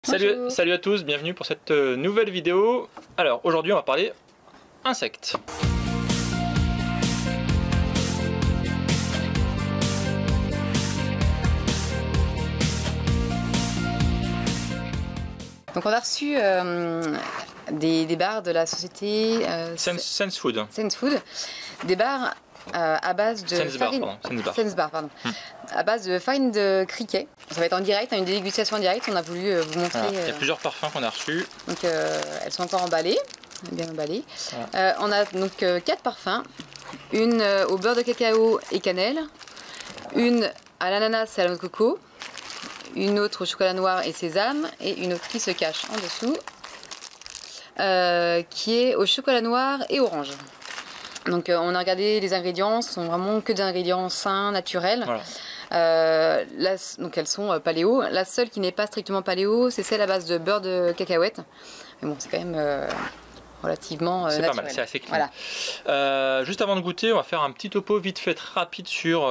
Salut à tous, bienvenue pour cette nouvelle vidéo. Alors aujourd'hui on va parler insectes. Donc on a reçu des bars de la société Sense Food. Sense Food, des bars à base de Sense Bar, pardon. À base de farine de criquet. Ça va être en direct, une dégustation en direct. On a voulu vous montrer. Voilà. Il y a plusieurs parfums qu'on a reçus. Donc elles sont encore emballées, bien emballées. Voilà. On a donc 4 parfums, une au beurre de cacao et cannelle, une à l'ananas et à la noix de coco, une autre au chocolat noir et sésame et une autre qui se cache en dessous, qui est au chocolat noir et orange. Donc on a regardé les ingrédients, ce sont vraiment que des ingrédients sains, naturels. Voilà. Donc elles sont paléo. La seule qui n'est pas strictement paléo, c'est celle à base de beurre de cacahuète. Mais bon, c'est quand même relativement naturel. C'est pas mal, c'est assez clean. Voilà. Juste avant de goûter, on va faire un petit topo vite fait rapide sur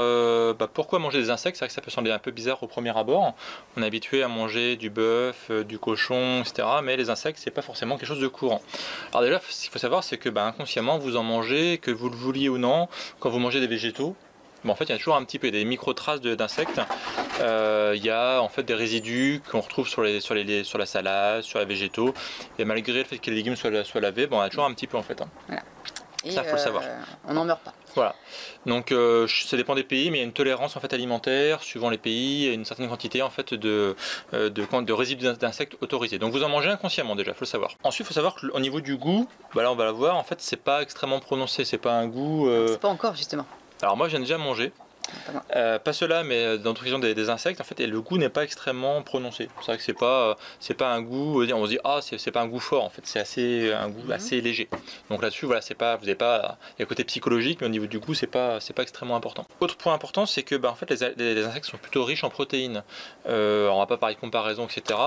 pourquoi manger des insectes. C'est vrai que ça peut sembler un peu bizarre au premier abord. On est habitué à manger du bœuf, du cochon, etc. Mais les insectes, c'est pas forcément quelque chose de courant. Alors déjà, ce qu'il faut savoir, c'est que inconsciemment, vous en mangez, que vous le vouliez ou non, quand vous mangez des végétaux. Bon, en fait, il y a toujours un petit peu des micro-traces d'insectes. Il y a en fait des résidus qu'on retrouve sur la salade, sur les végétaux. Et malgré le fait que les légumes soient lavés, bon, on a toujours un petit peu en fait. Voilà. Et ça, faut le savoir. On n'en meurt pas. Voilà. Donc ça dépend des pays, mais il y a une tolérance en fait alimentaire suivant les pays, et une certaine quantité en fait de résidus d'insectes autorisés. Donc vous en mangez inconsciemment déjà, faut le savoir. Ensuite, il faut savoir qu'au niveau du goût, là on va la voir, en fait c'est pas extrêmement prononcé, c'est pas un goût. C'est pas encore justement. Alors moi j'en ai déjà mangé. Pas ceux-là, mais dans l'utilisation des insectes, en fait, et le goût n'est pas extrêmement prononcé. C'est vrai que c'est pas un goût. On se dit c'est pas un goût fort. En fait, c'est un goût assez léger. Donc là-dessus, voilà, vous avez pas. Il y a le côté psychologique, mais au niveau du goût, c'est pas extrêmement important. Autre point important, c'est que en fait, les insectes sont plutôt riches en protéines. On va pas parler de comparaison, etc.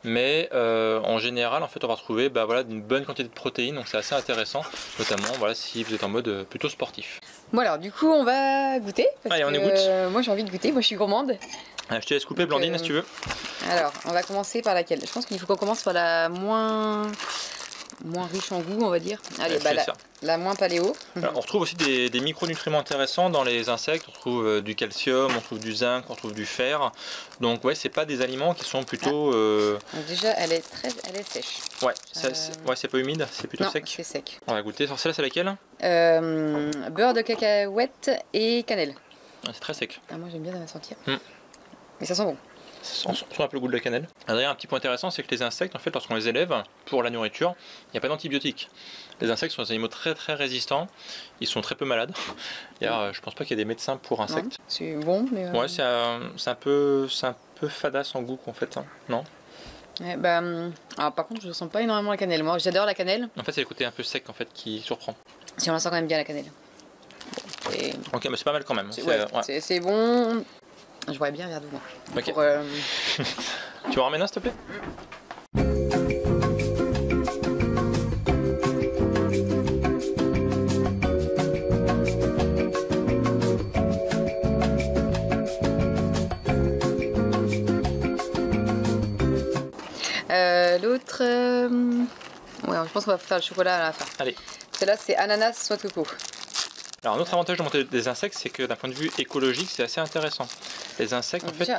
Mais en général, en fait, on va retrouver une bonne quantité de protéines. Donc c'est assez intéressant, notamment si vous êtes en mode plutôt sportif. Bon alors, du coup, on va goûter. Allez, on goûte. Moi j'ai envie de goûter, moi je suis gourmande. Je te laisse couper, Blandine, si tu veux. Alors, on va commencer par laquelle? Je pense qu'il faut qu'on commence par la moins riche en goût, on va dire. Allez, la moins paléo. Alors, on retrouve aussi des micronutriments intéressants dans les insectes. On trouve du calcium, on trouve du zinc, on trouve du fer. Donc ouais, c'est pas des aliments qui sont plutôt. Donc déjà, elle est sèche. Ouais, c'est pas humide, c'est plutôt sec. C'est sec. On va goûter. Sur celle-là, c'est laquelle? Beurre de cacahuète et cannelle. C'est très sec. Moi j'aime bien la sentir. Mais ça sent bon. On sent un peu le goût de la cannelle. D'ailleurs, un petit point intéressant, c'est que les insectes, en fait, lorsqu'on les élève pour la nourriture, il n'y a pas d'antibiotiques. Les insectes sont des animaux très très résistants. Ils sont très peu malades. D'ailleurs, je pense pas qu'il y ait des médecins pour insectes. C'est bon, mais. Ouais, c'est un peu fadasse en goût, en fait. Non? Ouais, alors, par contre, je ne sens pas énormément la cannelle. Moi, j'adore la cannelle. En fait, c'est le côté un peu sec en fait qui surprend. Si on la sent quand même bien la cannelle. Ok, mais c'est pas mal quand même. C'est bon. Je voudrais bien un verre d'eau. Ok. Tu m'en ramènes un, s'il te plaît? L'autre, ouais, je pense qu'on va faire le chocolat à la fin. Allez. Celle-là, c'est ananas noix de coco. Alors, un autre avantage de monter des insectes, c'est que d'un point de vue écologique, c'est assez intéressant. Les insectes, en fait,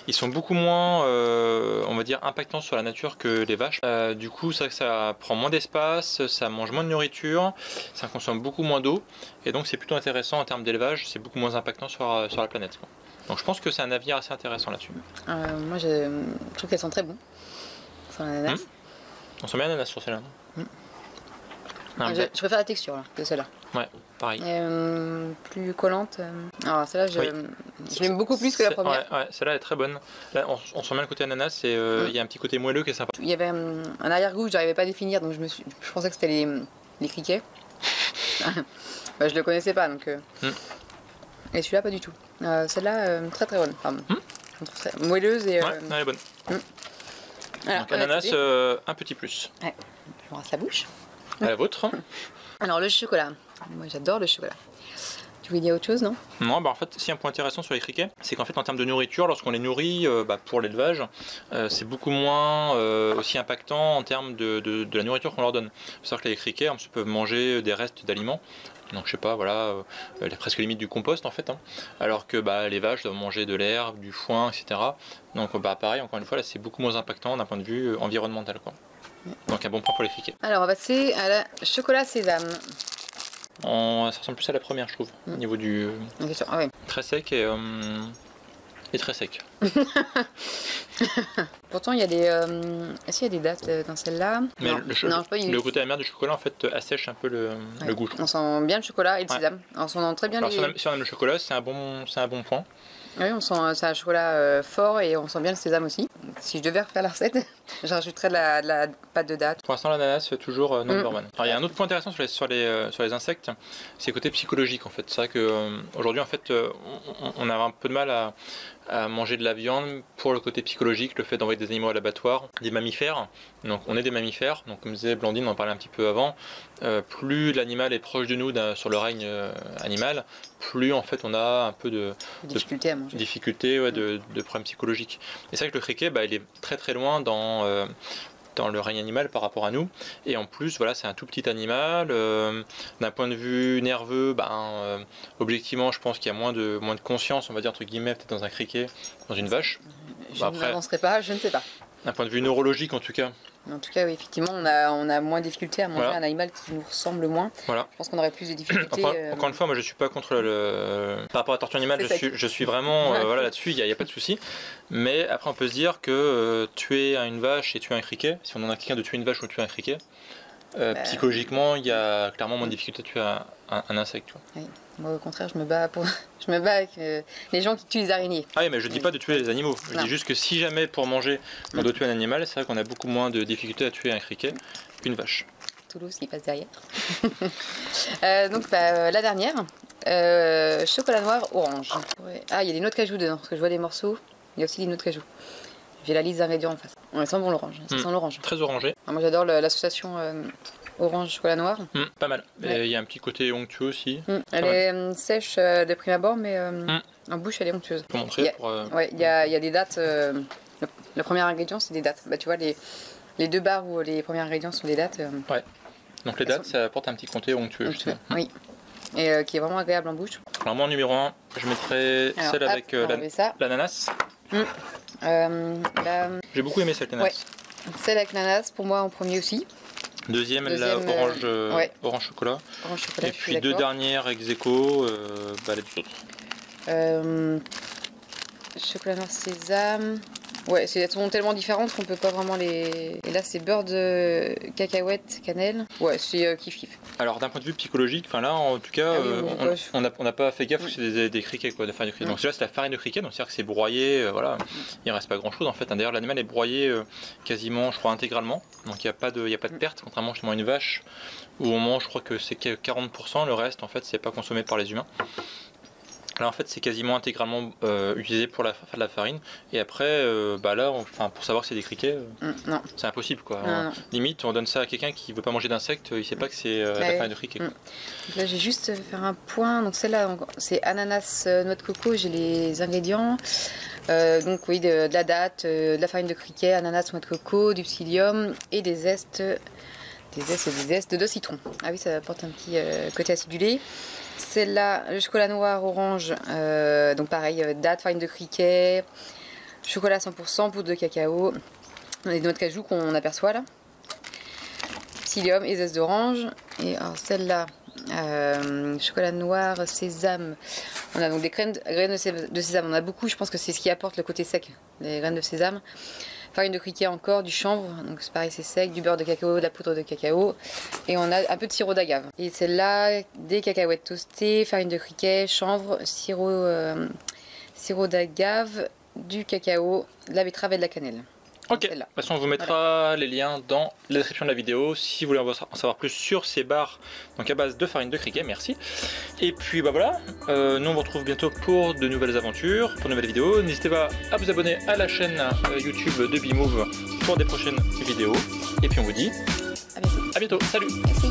ils sont beaucoup moins, on va dire, impactants sur la nature que les vaches. Du coup, ça prend moins d'espace, ça mange moins de nourriture, ça consomme beaucoup moins d'eau, et donc c'est plutôt intéressant en termes d'élevage. C'est beaucoup moins impactant sur la planète, quoi. Donc, je pense que c'est un avis assez intéressant là-dessus. Moi, je trouve qu'elles sont très bonnes. Sur l'ananas. On sent bien l'ananas sur celle-là. Je préfère la texture là, que celle-là. Ouais, pareil. Plus collante. Alors celle-là, je l'aime beaucoup plus que la première. Ouais, celle-là est très bonne. Là, on sent bien le côté ananas et il y a un petit côté moelleux qui est sympa. Il y avait un arrière-goût que j'arrivais pas à définir, donc je pensais que c'était les criquets. Je le connaissais pas, donc. Et celui-là, pas du tout. Celle-là, très très bonne. Je trouve très moelleuse et. Ouais, elle est bonne. Alors, donc ananas, un petit plus. Ouais. Je me rase la bouche. À la vôtre. Alors le chocolat. Moi j'adore le chocolat. Du voulais dire autre chose, non? Non, bah en fait, si un point intéressant sur les criquets, c'est qu'en fait en termes de nourriture, lorsqu'on les nourrit pour l'élevage, c'est beaucoup moins aussi impactant en termes de la nourriture qu'on leur donne. Il faut savoir que les criquets peuvent manger des restes d'aliments. Donc je sais pas, voilà, presque limite du compost en fait, hein. Alors que les vaches doivent manger de l'herbe, du foin, etc. Donc pareil, encore une fois, là c'est beaucoup moins impactant d'un point de vue environnemental, quoi. Donc un bon point pour les criquets. Alors on va passer à la chocolat sésame. Ça ressemble plus à la première, je trouve, au niveau du très sec et très sec. Pourtant il y a des est-ce qu'il y a des dates dans celle-là? Mais le côté amer du chocolat en fait assèche un peu le goût. On sent bien le chocolat et le sésame. On sent très bien. Alors, si on aime le chocolat, c'est un bon point. Oui, on sent c'est un chocolat fort et on sent bien le sésame aussi. Si je devais refaire la recette, je rajouterais de la pâte de date. Pour l'instant, l'ananas c'est toujours number one. Alors il y a un autre point intéressant sur les insectes, c'est le côté psychologique en fait. C'est vrai qu'aujourd'hui en fait, on a un peu de mal à manger de la viande pour le côté psychologique, le fait d'envoyer des animaux à l'abattoir, des mammifères. Donc on est des mammifères, donc comme disait Blandine, on en parlait un petit peu avant, plus l'animal est proche de nous sur le règne animal, plus en fait on a un peu de difficulté à manger. De problèmes psychologiques. Et c'est vrai que le criquet, il est très très loin dans le règne animal par rapport à nous, et en plus voilà, c'est un tout petit animal, d'un point de vue nerveux, objectivement je pense qu'il y a moins de conscience, on va dire entre guillemets, peut-être dans un criquet, dans une vache. Je n'avancerai pas, je ne sais pas. D'un point de vue neurologique en tout cas. En tout cas, oui, effectivement, on a moins de difficultés à manger un animal qui nous ressemble moins. Voilà. Je pense qu'on aurait plus de difficultés. Encore une fois, moi je suis pas contre par rapport à la tortue animale, je suis vraiment là-dessus, il n'y a pas de souci. Mais après, on peut se dire que tuer une vache et tuer un criquet, si on en a quelqu'un de tuer une vache ou de tuer un criquet, psychologiquement, il y a clairement moins de difficultés à tuer un insecte. Tu vois. Oui. Moi, au contraire, je me bats avec les gens qui tuent les araignées. Ah oui, mais je dis pas de tuer les animaux. Je dis juste que si jamais pour manger on doit tuer un animal, c'est vrai qu'on a beaucoup moins de difficultés à tuer un criquet qu'une vache. Toulouse qui passe derrière. Donc la dernière, chocolat noir orange. Ouais. Ah, il y a des noix de cajou dedans, parce que je vois des morceaux. Il y a aussi des noix de cajou. J'ai la liste d'ingrédients en face. On sent bon l'orange. Ça sent l'orange. Très orangé. Ah, moi j'adore l'association orange chocolat noir. Pas mal. Il y a un petit côté onctueux aussi. Elle est sèche de prime abord, mais en bouche elle est onctueuse. Pour montrer. Il y a des dates. Le premier ingrédient c'est des dates. Tu vois les deux barres où les premiers ingrédients sont des dates. Ouais. Donc les dates ça apporte un petit côté onctueux justement. Oui. Et qui est vraiment agréable en bouche. Alors moi en numéro 1, je mettrais celle avec l'ananas. J'ai beaucoup aimé cette ananas. Ouais. Celle avec l'ananas pour moi en premier aussi. Deuxième la orange chocolat. Et puis deux dernières ex aequo, les deux autres. Chocolat noir sésame. Ouais, elles sont tellement différentes qu'on peut pas vraiment les. Et là c'est beurre de cacahuète, cannelle. Ouais, c'est kiff. Alors d'un point de vue psychologique, là en tout cas, on n'a pas fait gaffe que c'est des criquets, quoi, de farine de criquet. Donc là c'est la farine de criquet, donc c'est-à-dire que c'est broyé, voilà. Il reste pas grand-chose en fait. D'ailleurs l'animal est broyé quasiment, je crois, intégralement. Donc il n'y a pas de perte, contrairement justement à une vache où on mange, je crois que c'est 40%, le reste en fait c'est pas consommé par les humains. Là en fait c'est quasiment intégralement utilisé pour faire de la farine, et après pour savoir que c'est des criquets, c'est impossible quoi. Non. Limite on donne ça à quelqu'un qui veut pas manger d'insectes, il sait pas que c'est la farine de criquet. Là j'ai juste faire un point, donc celle-là c'est ananas, noix de coco, j'ai les ingrédients. Donc oui, de la date, de la farine de criquet, ananas, noix de coco, du psyllium et des zestes de citron. Ah oui, ça apporte un petit côté acidulé. Celle-là, le chocolat noir orange, donc pareil, date, farine de criquet, chocolat 100%, poudre de cacao, les noix de cajou qu'on aperçoit là, psyllium et zeste d'orange. Et alors celle-là, chocolat noir, sésame, on a donc des graines de sésame, on a beaucoup, je pense que c'est ce qui apporte le côté sec, les graines de sésame. Farine de criquet encore, du chanvre, donc c'est pareil, c'est sec, du beurre de cacao, de la poudre de cacao, et on a un peu de sirop d'agave. Et celle-là, des cacahuètes toastées, farine de criquet, chanvre, sirop d'agave, du cacao, de la betterave et de la cannelle. Ok, de toute façon on vous mettra les liens dans la description de la vidéo si vous voulez en savoir plus sur ces barres donc à base de farine de criquet, merci. Et puis voilà, nous on vous retrouve bientôt pour de nouvelles aventures, pour de nouvelles vidéos. N'hésitez pas à vous abonner à la chaîne YouTube de Bimove pour des prochaines vidéos. Et puis on vous dit à bientôt. À bientôt, salut. Merci.